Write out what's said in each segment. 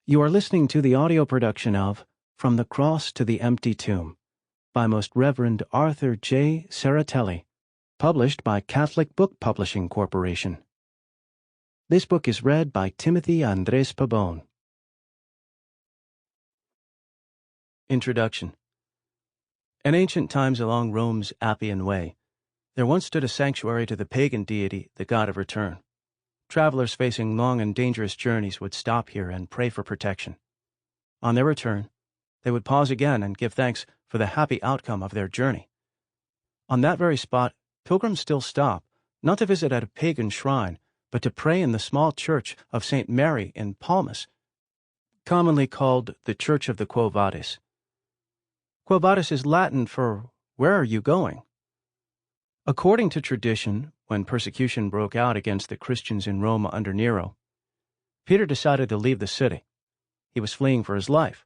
You are listening to the audio production of From the Cross to the Empty Tomb by Most Reverend Arthur J. Serratelli, published by Catholic Book Publishing Corporation. This book is read by Timothy Andrés Pabon. Introduction. In ancient times along Rome's Appian Way, there once stood a sanctuary to the pagan deity, the god of return. Travelers facing long and dangerous journeys would stop here and pray for protection. On their return, they would pause again and give thanks for the happy outcome of their journey. On that very spot, pilgrims still stop, not to visit at a pagan shrine, but to pray in the small church of St. Mary in Palmas, commonly called the Church of the Quo Vadis. Quo Vadis is Latin for, "Where are you going?" According to tradition, when persecution broke out against the Christians in Rome under Nero, Peter decided to leave the city. He was fleeing for his life.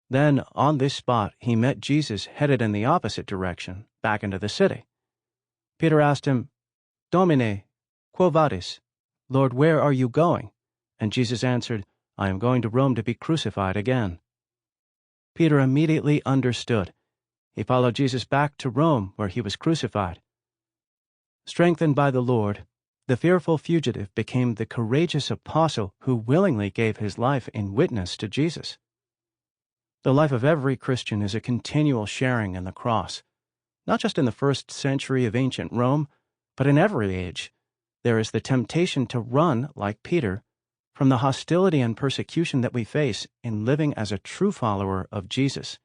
Then, on this spot, he met Jesus headed in the opposite direction, back into the city. Peter asked him, "Domine, quo vadis?" Lord, where are you going? And Jesus answered, "I am going to Rome to be crucified again." Peter immediately understood. He followed Jesus back to Rome, where he was crucified. Strengthened by the Lord, the fearful fugitive became the courageous apostle who willingly gave his life in witness to Jesus. The life of every Christian is a continual sharing in the cross. Not just in the first century of ancient Rome, but in every age, there is the temptation to run, like Peter, from the hostility and persecution that we face in living as a true follower of Jesus.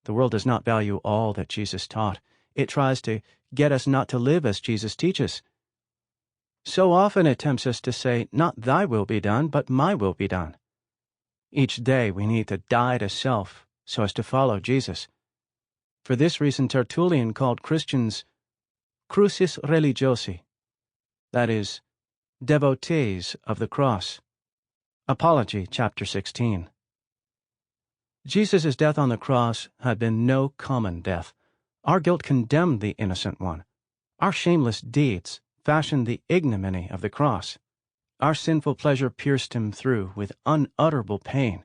The world does not value all that Jesus taught. It tries to get us not to live as Jesus teaches. So often it tempts us to say, "Not thy will be done, but my will be done." Each day we need to die to self so as to follow Jesus. For this reason, Tertullian called Christians crucis religiosi, that is, devotees of the cross. Apology, chapter 16. Jesus' death on the cross had been no common death. Our guilt condemned the innocent one. Our shameless deeds fashioned the ignominy of the cross. Our sinful pleasure pierced him through with unutterable pain.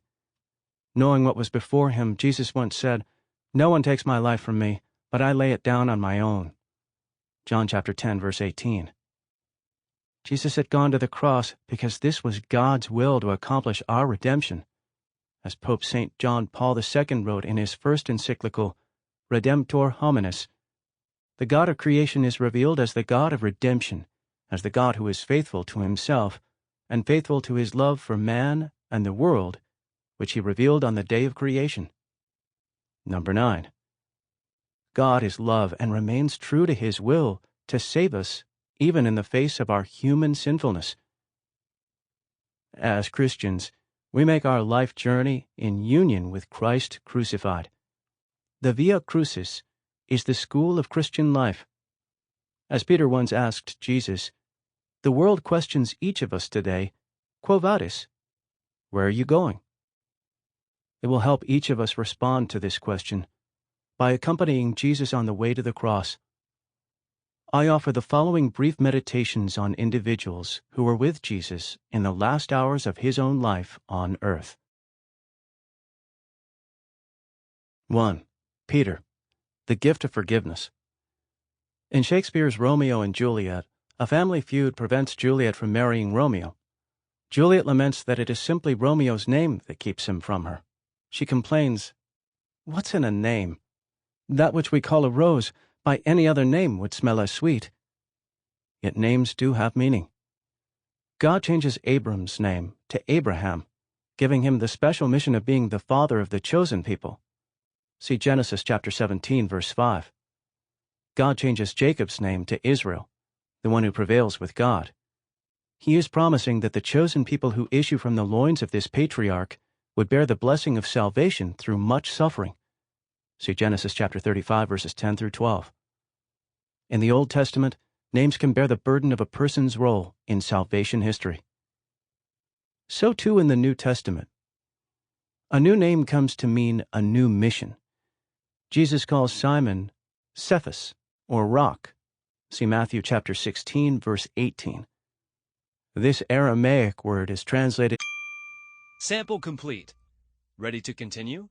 Knowing what was before him, Jesus once said, "No one takes my life from me, but I lay it down on my own." John chapter 10, verse 18. Jesus had gone to the cross because this was God's will to accomplish our redemption. As Pope St. John Paul II wrote in his first encyclical, Redemptor Hominis, the God of creation is revealed as the God of redemption, as the God who is faithful to himself and faithful to his love for man and the world, which he revealed on the day of creation. Number 9. God is love and remains true to his will to save us even in the face of our human sinfulness. As Christians, we make our life journey in union with Christ crucified. The Via Crucis is the school of Christian life. As Peter once asked Jesus, the world questions each of us today, "Quo vadis?" Where are you going? It will help each of us respond to this question by accompanying Jesus on the way to the cross. I offer the following brief meditations on individuals who were with Jesus in the last hours of his own life on earth. 1. Peter, the gift of forgiveness. In Shakespeare's Romeo and Juliet, a family feud prevents Juliet from marrying Romeo. Juliet laments that it is simply Romeo's name that keeps him from her. She complains, "What's in a name? That which we call a rose by any other name would smell as sweet." Yet names do have meaning. God changes Abram's name to Abraham, giving him the special mission of being the father of the chosen people. See Genesis chapter 17, verse 5. God changes Jacob's name to Israel, the one who prevails with God. He is promising that the chosen people who issue from the loins of this patriarch would bear the blessing of salvation through much suffering. See Genesis chapter 35, verses 10 through 12. In the Old Testament, names can bear the burden of a person's role in salvation history. So too in the New Testament. A new name comes to mean a new mission. Jesus calls Simon Cephas, or rock. See Matthew chapter 16, verse 18. This Aramaic word is translated Sample complete. Ready to continue?